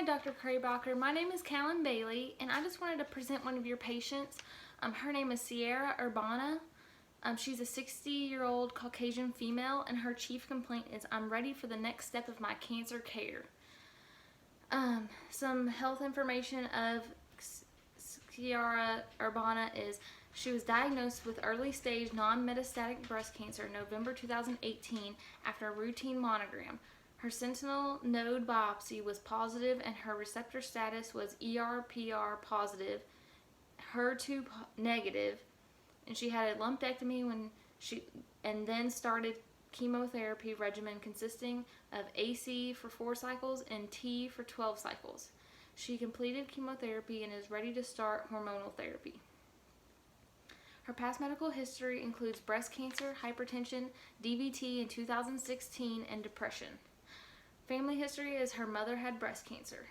Hi, Dr. Kraybacher. My name is Callan Bailey, and I just wanted to present one of your patients. Her name is Sierra Urbana. She's a 60-year-old Caucasian female, and her chief complaint is, I'm ready for the next step of my cancer care. Some health information of Sierra Urbana is she was diagnosed with early-stage non-metastatic breast cancer in November 2018 after a routine mammogram. Her sentinel node biopsy was positive and her receptor status was ER/PR positive, HER2 negative, and she had a lumpectomy and then started chemotherapy regimen consisting of AC for 4 cycles and T for 12 cycles. She completed chemotherapy and is ready to start hormonal therapy. Her past medical history includes breast cancer, hypertension, DVT in 2016, and depression. Family history is her mother had breast cancer.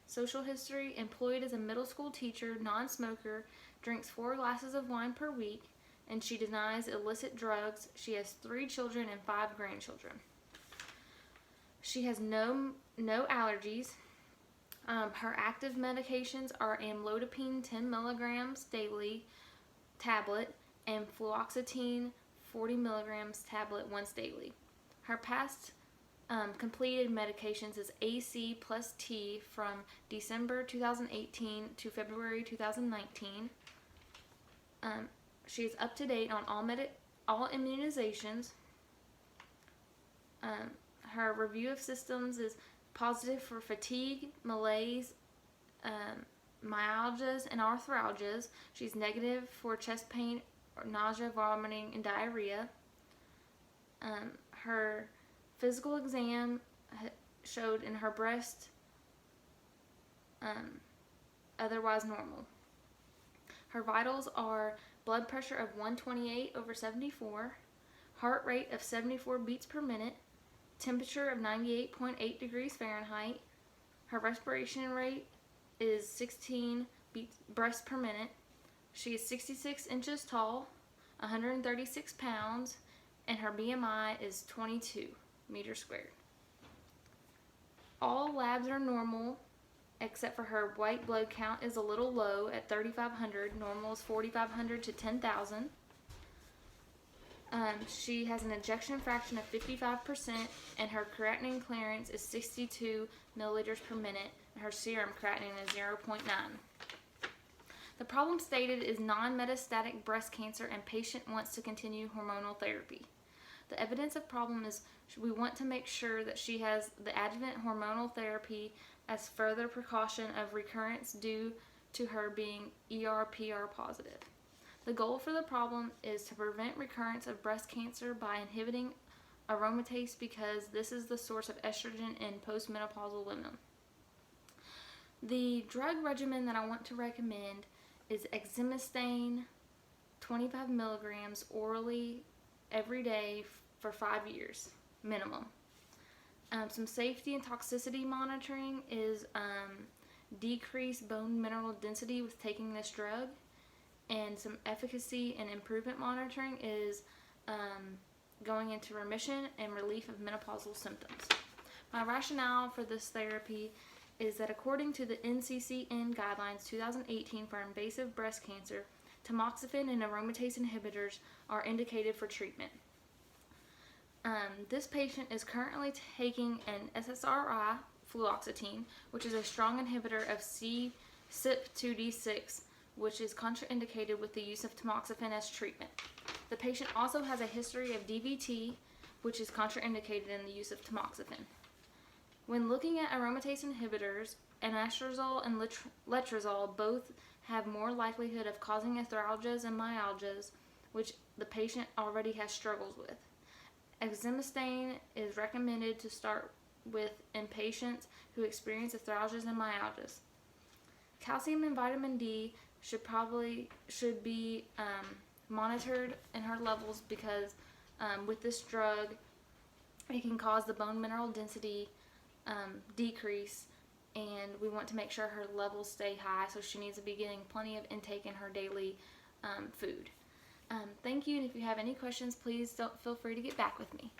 Social history: employed as a middle school teacher, non-smoker, drinks 4 glasses of wine per week, and she denies illicit drugs. She has 3 children and 5 grandchildren. She has no allergies. Her active medications are amlodipine 10 milligrams daily tablet and fluoxetine 40 milligrams tablet once daily. Her past completed medications is AC plus T from December 2018 to February 2019. She is up to date on all immunizations. Her review of systems is positive for fatigue, malaise, myalgias, and arthralgias. She's negative for chest pain, nausea, vomiting, and diarrhea. Her physical exam showed in her breast otherwise normal. Her vitals are blood pressure of 128/74, heart rate of 74 beats per minute, temperature of 98.8 degrees Fahrenheit. Her respiration rate is 16 breaths per minute. She is 66 inches tall, 136 pounds, and her BMI is 22 meters squared. All labs are normal except for her white blood count is a little low at 3,500. Normal is 4,500 to 10,000. She has an ejection fraction of 55%, and her creatinine clearance is 62 milliliters per minute, and her serum creatinine is 0.9. The problem stated is non-metastatic breast cancer, and patient wants to continue hormonal therapy. The evidence of problem is we want to make sure that she has the adjuvant hormonal therapy as further precaution of recurrence due to her being ER/PR positive. The goal for the problem is to prevent recurrence of breast cancer by inhibiting aromatase because this is the source of estrogen in postmenopausal women. The drug regimen that I want to recommend is exemestane 25 milligrams orally every day for 5 years minimum. Some safety and toxicity monitoring is decreased bone mineral density with taking this drug, and some efficacy and improvement monitoring is going into remission and relief of menopausal symptoms. My rationale for this therapy is that according to the NCCN guidelines 2018 for invasive breast cancer, tamoxifen and aromatase inhibitors are indicated for treatment. This patient is currently taking an SSRI, fluoxetine, which is a strong inhibitor of CYP2D6, which is contraindicated with the use of tamoxifen as treatment. The patient also has a history of DVT, which is contraindicated in the use of tamoxifen. When looking at aromatase inhibitors, anastrozole and letrozole both have more likelihood of causing arthralgias and myalgias, which the patient already has struggles with. Exemestane is recommended to start with in patients who experience arthralgias and myalgias. Calcium and vitamin D should be monitored in her levels because with this drug it can cause the bone mineral density decrease, and we want to make sure her levels stay high, so she needs to be getting plenty of intake in her daily food. Thank you, and if you have any questions, please don't feel free to get back with me.